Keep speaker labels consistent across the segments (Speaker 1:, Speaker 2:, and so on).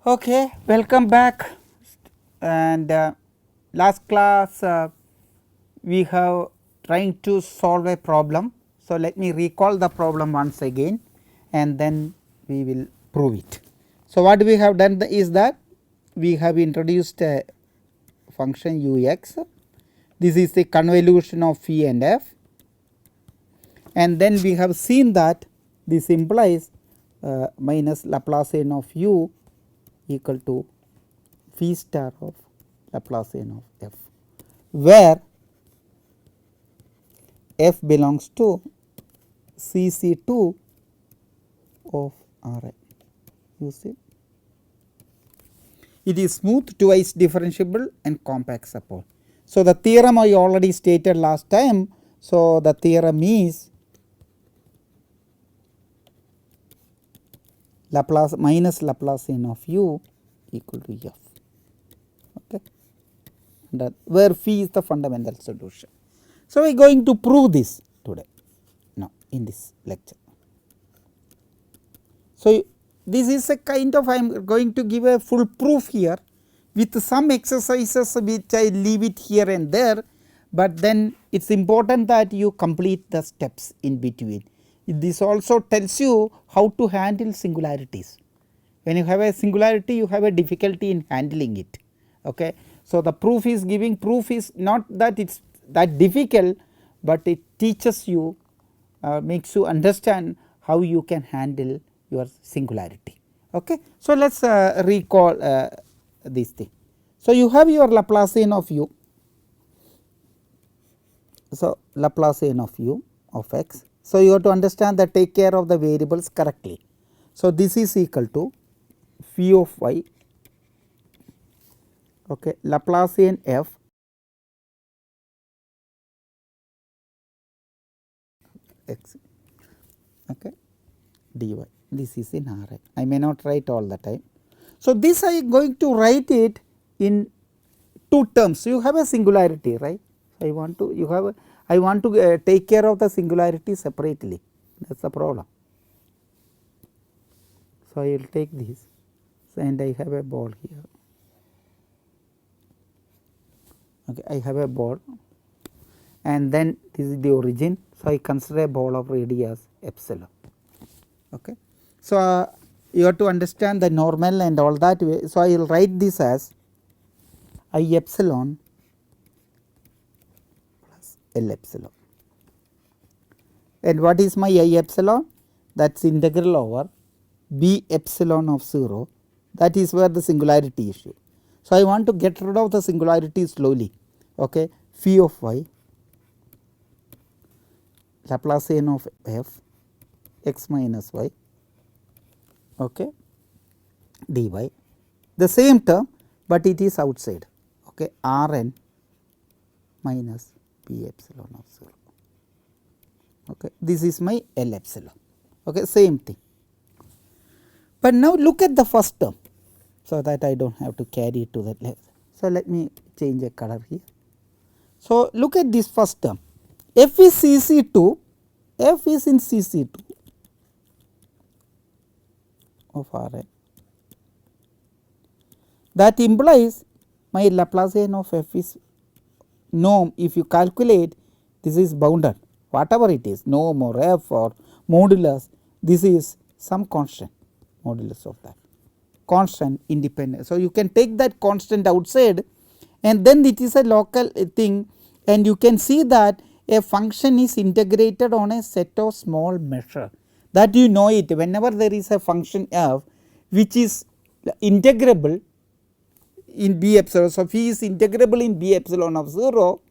Speaker 1: Okay, welcome back. And last class we have trying to solve a problem. So, let me recall the problem once again and then we will prove it. So, what we have done is that we have introduced a function u x. This is the convolution of phi and f, and then we have seen that this implies minus Laplacian of u equal to phi star of Laplacian of f, where f belongs to CC2 of Rn. You see, it is smooth, twice differentiable and compact support. So, the theorem I already stated last time. So, the theorem is Laplace minus Laplacian of u equal to f, okay, that where phi is the fundamental solution. So, we are going to prove this today now in this lecture. So, this is a kind of I am going to give a full proof here with some exercises which I leave it here and there, but then it is important that you complete the steps in between. This also tells you how to handle singularities. When you have a singularity, you have a difficulty in handling it. Okay. So, the proof is giving proof is not that it is that difficult, but it teaches you makes you understand how you can handle your singularity. Okay. So, let us recall this thing. So, you have your Laplacian of u. So, Laplacian of u of x. So, you have to understand that take care of the variables correctly. So, this is equal to phi of y, okay, Laplacian f x, okay, dy. This is in Rn. I may not write all the time. So, this I am going to write it in two terms. You have a singularity, right. So, I want to you have a, I want to take care of the singularity separately, that is the problem. So, I will take this, so, and I have a ball here, okay, I have a ball and then this is the origin. So, I consider a ball of radius epsilon. Okay. So, you have to understand the normal and all that way. So, I will write this as I epsilon plus L epsilon, and what is my I epsilon? That is integral over B epsilon of 0, that is where the singularity issue. So, I want to get rid of the singularity slowly, okay. Phi of y Laplacian of f x minus y, okay, dy, the same term, but it is outside, okay, Rn minus B epsilon of 0, okay. This is my L epsilon, okay, same thing. But now look at the first term, so that I do not have to carry it to that level. So, let me change a color here. So, look at this first term, f is CC2, f is in CC2 of Rn. That implies my Laplacian of f is norm. If you calculate, this is bounded, whatever it is, norm or f or modulus, this is some constant, modulus of that constant independent. So, you can take that constant outside and then it is a local thing, and you can see that a function is integrated on a set of small measure, that you know it whenever there is a function f which is integrable in B epsilon. So, phi is integrable in B epsilon of 0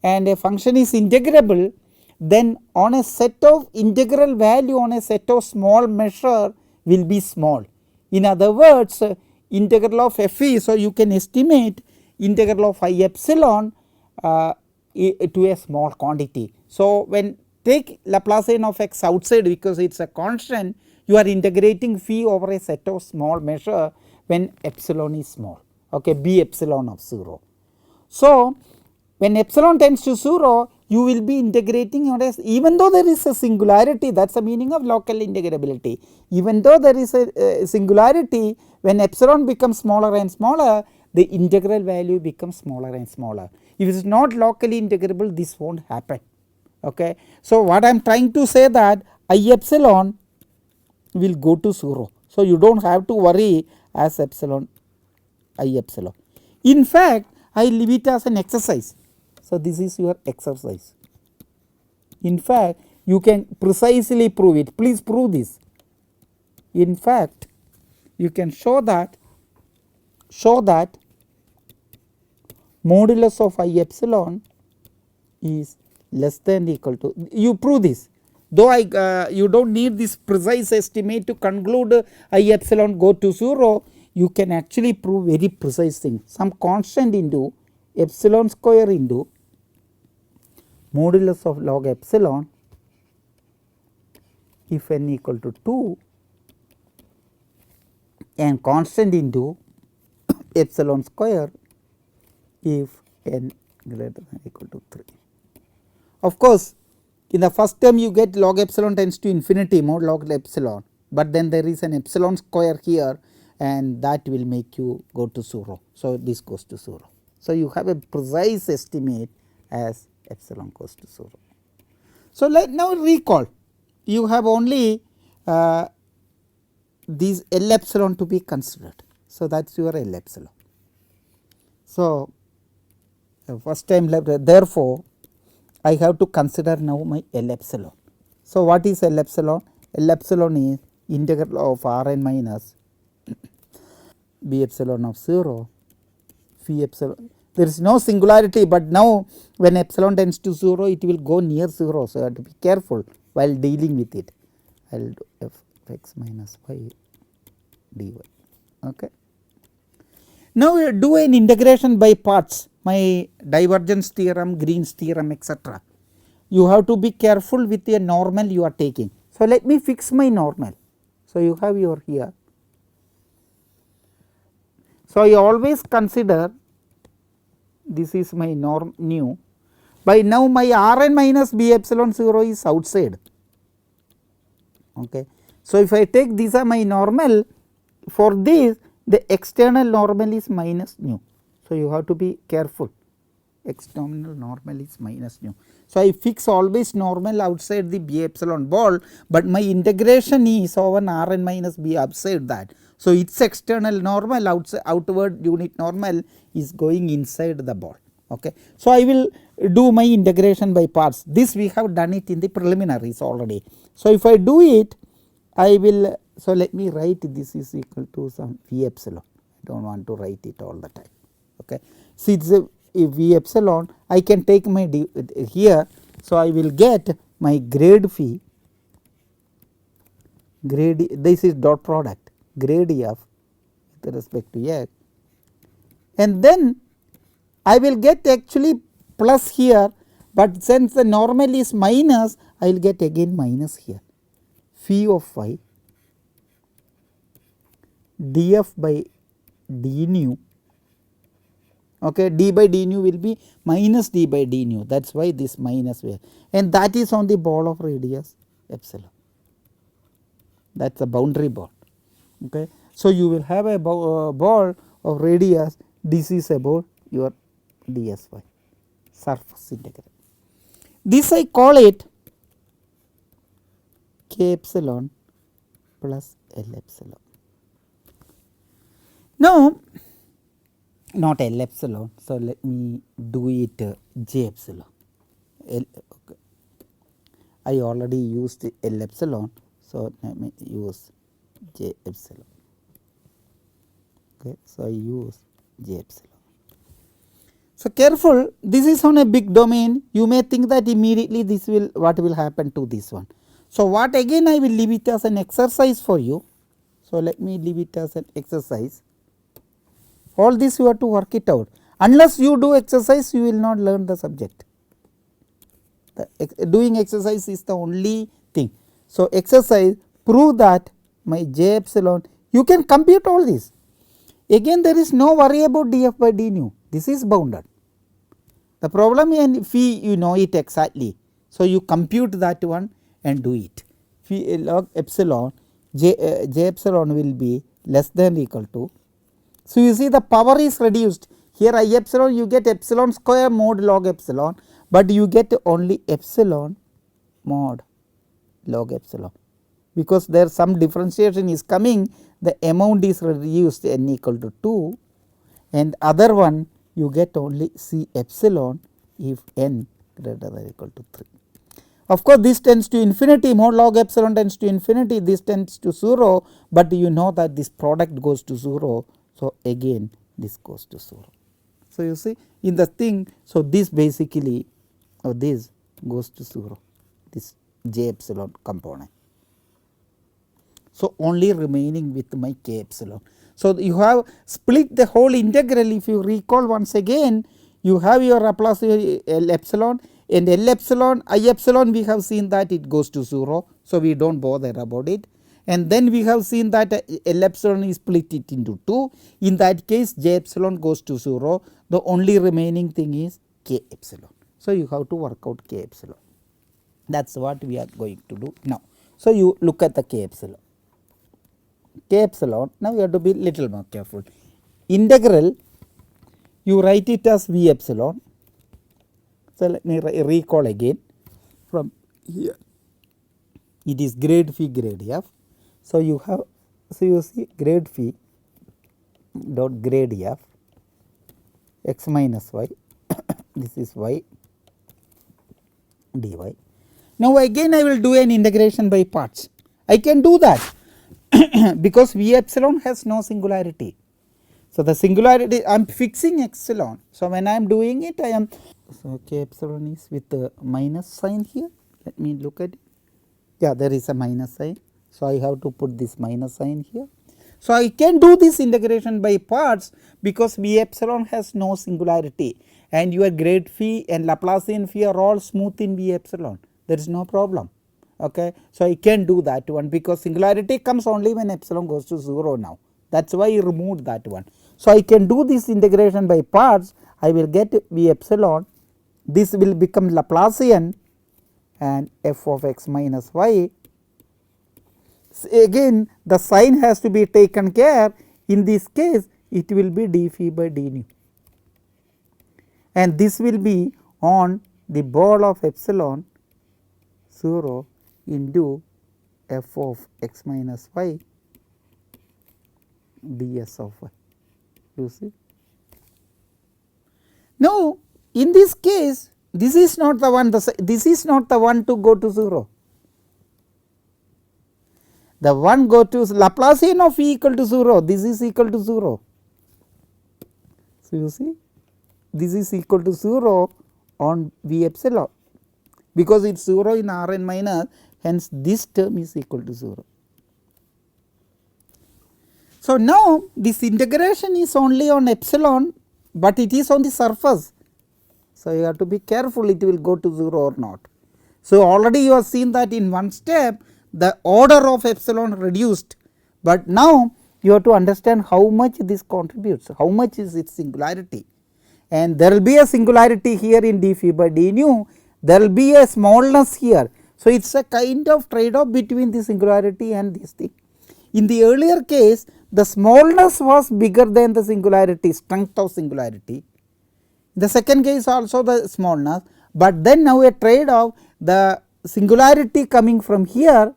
Speaker 1: and a function is integrable, then on a set of integral value on a set of small measure will be small. In other words, integral of f is, so you can estimate integral of I epsilon to a small quantity. So, when take Laplacian of x outside, because it is a constant, you are integrating phi over a set of small measure when epsilon is small, okay, B epsilon of 0. So, when epsilon tends to 0, you will be integrating on as, even though there is a singularity, that is the meaning of local integrability. Even though there is a singularity, when epsilon becomes smaller and smaller, the integral value becomes smaller and smaller. If it is not locally integrable, this will not happen. Okay. So, what I am trying to say that I epsilon will go to 0. So, you do not have to worry as epsilon I epsilon. In fact, I leave it as an exercise. So, this is your exercise. In fact, you can precisely prove it. Please prove this. In fact, you can show that modulus of I epsilon is less than or equal to, you prove this. Though you do not need this precise estimate to conclude I epsilon go to 0, you can actually prove very precise thing. Some constant into epsilon square into modulus of log epsilon if n equal to 2 and constant into epsilon square if n greater than or equal to 3. Of course, in the first term you get log epsilon tends to infinity mod log epsilon, but then there is an epsilon square here and that will make you go to 0. So, this goes to 0. So, you have a precise estimate as epsilon goes to 0. So, let now recall, you have only these L epsilon to be considered. So, that is your L epsilon. So, first time left, therefore, I have to consider now my L epsilon. So, what is L epsilon? L epsilon is integral of R n minus B epsilon of 0 phi epsilon. There is no singularity, but now when epsilon tends to 0, it will go near 0. So, I have to be careful while dealing with it. I will do f x minus y dy. Okay. Now, we do an integration by parts, my divergence theorem, Green's theorem, etc. You have to be careful with the normal you are taking. So, let me fix my normal. So, you have your here. So, I always consider this is my norm nu. By now, my R n minus B epsilon 0 is outside. Okay. So, if I take these are my normal, for this the external normal is minus nu. So, you have to be careful, external normal is minus nu. So, I fix always normal outside the B epsilon ball, but my integration is over R n minus B outside that. So, its external normal outside outward unit normal is going inside the ball. Okay. So, I will do my integration by parts. This we have done it in the preliminaries already. So, if I do it, I will, so let me write this is equal to some V epsilon. I do not want to write it all the time. Okay. See, it is a V epsilon, I can take my here. So, I will get my grade phi, grade, this is dot product, grade f with respect to x, and then I will get actually plus here, but since the normal is minus, I will get again minus here, phi of phi df by d nu. Okay, d by d nu will be minus d by d nu, that is why this minus way, and that is on the ball of radius epsilon, that is the boundary ball. Okay. So, you will have a ball of radius, this is about your dsy, surface integral. This I call it k epsilon plus L epsilon. Now, not L epsilon. So, let me do it J epsilon. Okay. I already used L epsilon. So, let me use J epsilon. Okay. So, I use J epsilon. So, careful, this is on a big domain, you may think that immediately this will, what will happen to this one. So, what again I will leave it as an exercise for you. So, let me leave it as an exercise. All this you have to work it out. Unless you do exercise, you will not learn the subject. Doing exercise is the only thing. So, exercise, prove that my J epsilon, you can compute all this. Again there is no worry about df by d nu, this is bounded. The problem in phi you know it exactly. So, you compute that one and do it. Phi log epsilon j epsilon will be less than or equal to. So, you see the power is reduced here I epsilon you get epsilon square mod log epsilon, but you get only epsilon mod log epsilon, because there some differentiation is coming, the amount is reduced n equal to 2, and other one you get only C epsilon if n greater than or equal to 3. Of course, this tends to infinity, mod log epsilon tends to infinity, this tends to 0, but you know that this product goes to 0. So, again this goes to 0. So, you see in the thing, so this basically or this goes to 0, this j epsilon component. So, only remaining with my k epsilon. So, you have split the whole integral, if you recall once again, you have your Laplace L epsilon, and L epsilon I epsilon we have seen that it goes to 0. So, we do not bother about it, and then we have seen that L epsilon is split it into 2, in that case j epsilon goes to 0, the only remaining thing is k epsilon. So, you have to work out k epsilon, that is what we are going to do now. So, you look at the k epsilon. K epsilon, now you have to be little more careful. Integral you write it as V epsilon. So, let me recall again from here, it is grade phi grade f. So, you have, so you see grade phi dot grade f x minus y this is y dy. Now, again I will do an integration by parts, I can do that because V epsilon has no singularity. So, the singularity I am fixing epsilon. So, when I am doing it I am, so k epsilon is with the minus sign here, let me look at it, yeah there is a minus sign. So, I have to put this minus sign here. So, I can do this integration by parts because V epsilon has no singularity, and your grade phi and Laplacian phi are all smooth in V epsilon, there is no problem. Okay. So, I can do that one because singularity comes only when epsilon goes to 0 now, that is why I removed that one. So, I can do this integration by parts, I will get V epsilon, this will become Laplacian and f of x minus y. Again the sign has to be taken care, in this case it will be d phi by d nu, and this will be on the ball of epsilon 0 into f of x minus y ds of y, you see. Now, in this case this is not the one, this is not the one to go to 0, the one go to Laplacian of E equal to 0, this is equal to 0. So, you see this is equal to 0 on V epsilon, because it is 0 in R n minus, hence this term is equal to 0. So, now this integration is only on epsilon, but it is on the surface. So, you have to be careful it will go to 0 or not. So, already you have seen that in one step the order of epsilon reduced, but now you have to understand how much this contributes, how much is its singularity, and there will be a singularity here in d phi by d nu, there will be a smallness here. So, it is a kind of trade off between the singularity and this thing. In the earlier case the smallness was bigger than the singularity, strength of singularity. The second case also the smallness, but then now a trade off, the singularity coming from here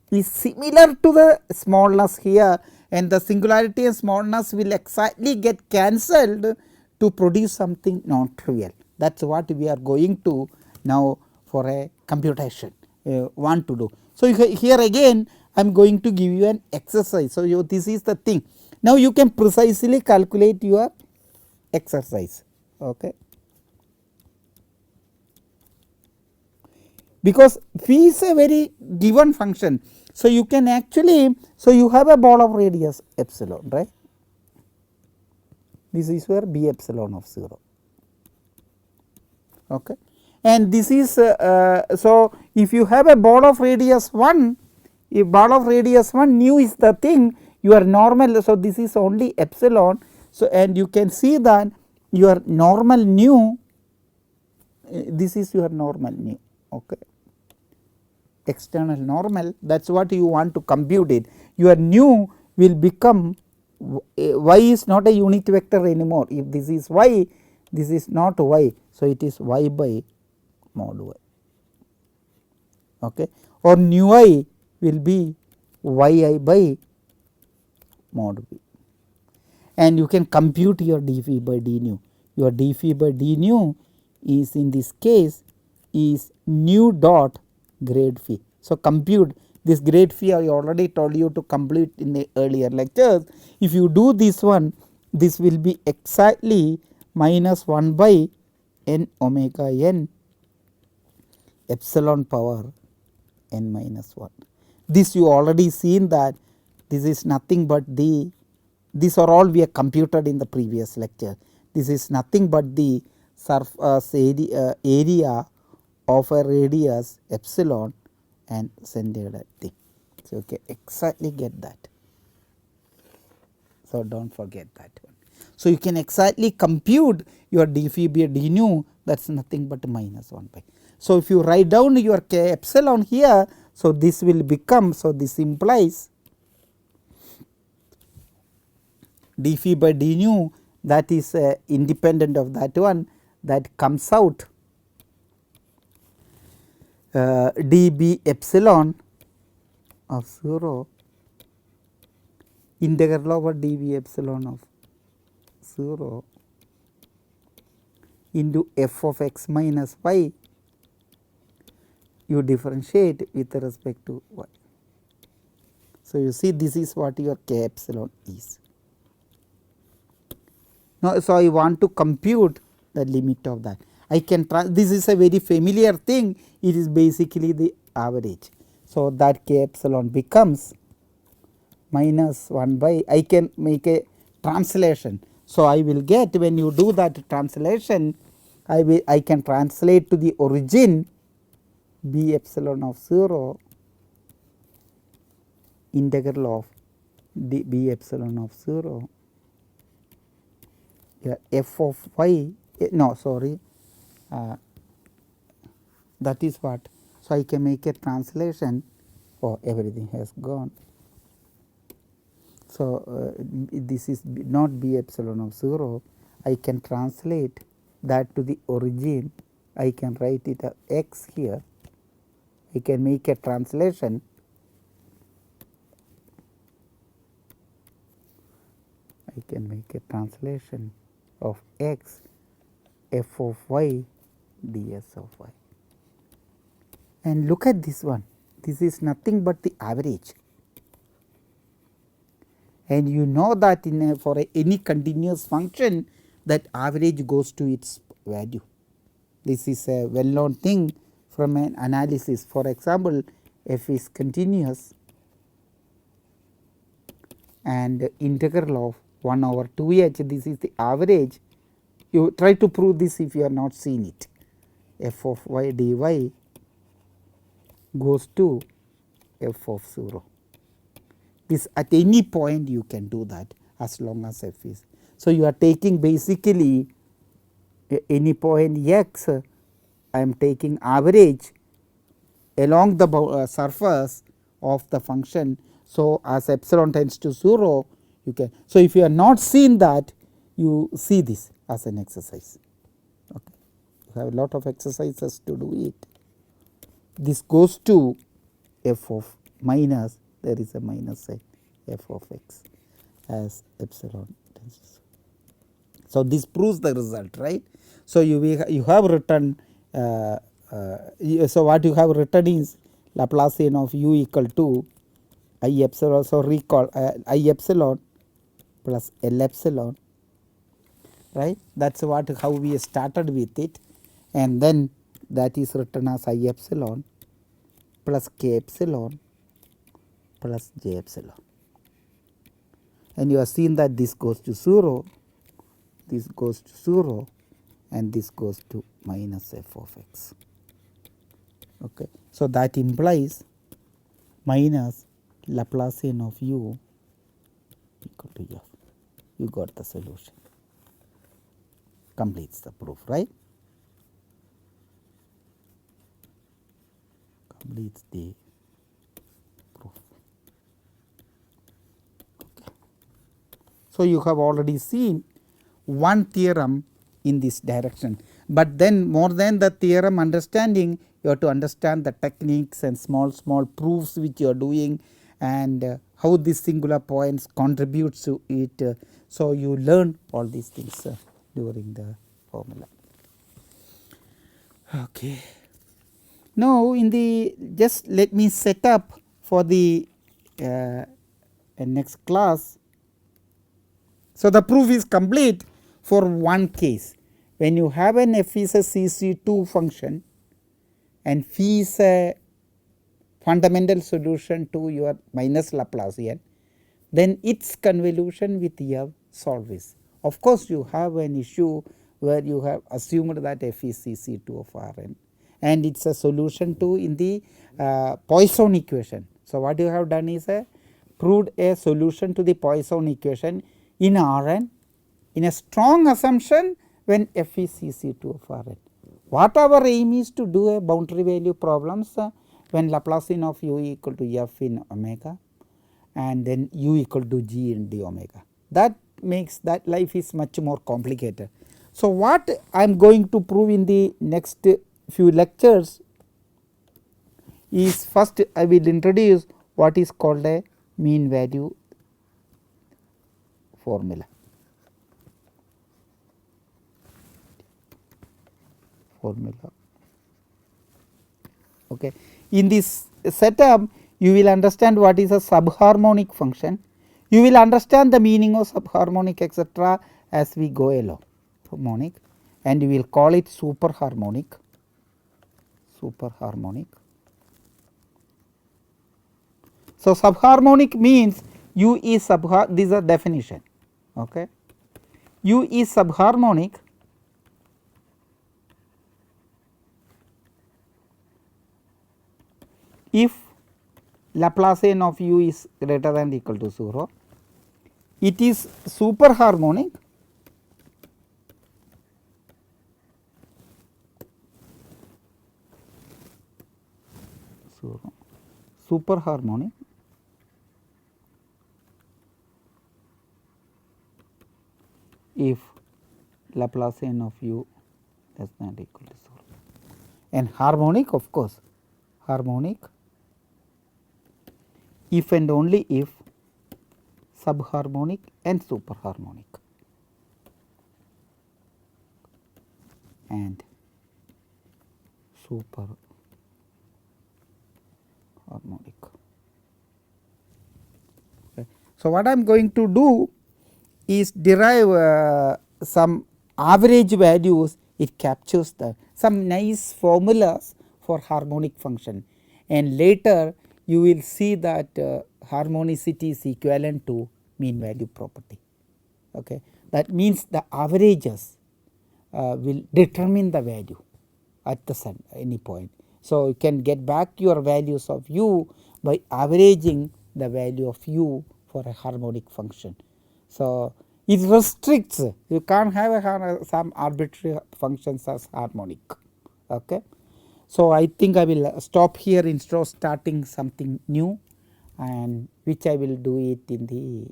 Speaker 1: is similar to the smallness here, and the singularity and smallness will exactly get cancelled to produce something non trivial. That is what we are going to now for a computation want to do. So, here again I am going to give you an exercise. So, this is the thing, now you can precisely calculate your exercise. Okay. Because phi is a very given function. So, you can actually, so you have a ball of radius epsilon, right, this is where b epsilon of 0, okay. And this is so if you have a ball of radius 1, if ball of radius 1 nu is the thing, your normal, so this is only epsilon. So, and you can see that your normal nu this is your normal nu, okay, external normal, that is what you want to compute it. Your nu will become y is not a unit vector anymore. If this is y, this is not y, so it is y by mod y, okay, or nu I will be yi by mod b, and you can compute your dphi by d nu. Your dphi by d nu is in this case is nu dot grade phi. So, compute this grade phi I already told you to complete in the earlier lectures. If you do this one, this will be exactly minus 1 by n omega n epsilon power n minus 1. This you already seen that this is nothing but the, these are all we have computed in the previous lecture. This is nothing but the surface area of a radius epsilon and centered at thing. So, you can exactly get that. So, do not forget that one. So, you can exactly compute your d phi by d nu, that is nothing but minus 1 by. So, if you write down your k epsilon here, so this will become, so this implies d phi by d nu, that is independent of that one, that comes out db epsilon of 0 integral over db epsilon of 0 into f of x minus y, you differentiate with respect to y. So, you see this is what your k epsilon is. Now, so I want to compute the limit of that. I can this is a very familiar thing, it is basically the average. So, that k epsilon becomes minus 1 by, I can make a translation. So, I will get, when you do that translation, I can translate to the origin b epsilon of 0 integral of b epsilon of 0 f of y, no sorry, that is what. So, I can make a translation, oh everything has gone. So, this is not b epsilon of 0, I can translate that to the origin, I can write it as x here, I can make a translation, I can make a translation of x f of y ds of y. And look at this one, this is nothing but the average, and you know that in a, for any continuous function, that average goes to its value. This is a well known thing from an analysis. For example, f is continuous and integral of 1 over 2h, this is the average. You try to prove this if you have not seen it. F of y dy goes to f of 0. This at any point you can do that as long as f is. So, you are taking basically any point x, I am taking average along the surface of the function. So, as epsilon tends to 0, you can. So, if you have not seen that, you see this as an exercise. Okay. You have a lot of exercises to do it. This goes to f of minus, there is a minus sign, f of x as epsilon tends to 0. So, this proves the result, right. So, you have written so what you have written is Laplacian of u equal to I epsilon. So, recall I epsilon plus L epsilon, right, that is what how we started with it, and then that is written as I epsilon plus k epsilon plus j epsilon, and you have seen that this goes to 0, this goes to 0, and this goes to minus f of x. Okay. So, that implies minus Laplacian of u equal to f. You got the solution, completes the proof, right. completes the proof. Okay. So, you have already seen one theorem in this direction, but then more than the theorem understanding, you have to understand the techniques and small proofs which you are doing, and how these singular points contributes to it. So, you learn all these things during the formula. Okay. Now, in the just let me set up for the next class. So, the proof is complete for one case. When you have an f is a CC2 function and phi is a fundamental solution to your minus Laplacian, then its convolution with F solves. Of course, you have an issue where you have assumed that f is CC2 of Rn, and it is a solution to in the Poisson equation. So, what you have done is proved a solution to the Poisson equation in Rn in a strong assumption when f is CC2 of Rn. What our aim is to do a boundary value problems when Laplacian of u equal to f in omega and then u equal to g in d omega. That makes that life is much more complicated. So, what I am going to prove in the next few lectures is, first I will introduce what is called a mean value formula. Okay. In this setup, you will understand what is a sub-harmonic function. You will understand the meaning of sub-harmonic etc. as we go along, harmonic, and you will call it super-harmonic. So, sub-harmonic means u is this is a definition. Okay. U is sub-harmonic if Laplacian of u is greater than or equal to 0. It is super-harmonic if Laplacian of u less than or equal to 0, and harmonic, of course, harmonic if and only if sub-harmonic and super-harmonic, and super-harmonic. Okay. So, what I am going to do is derive some average values. It captures the some nice formulas for harmonic function, and later you will see that harmonicity is equivalent to mean value property. Okay. That means the averages will determine the value at the any point. So, you can get back your values of u by averaging the value of u for a harmonic function. So, it restricts, you can't have some arbitrary functions as harmonic. Okay. So, I think I will stop here instead of starting something new, and which I will do it in the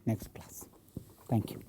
Speaker 1: next class. Thank you.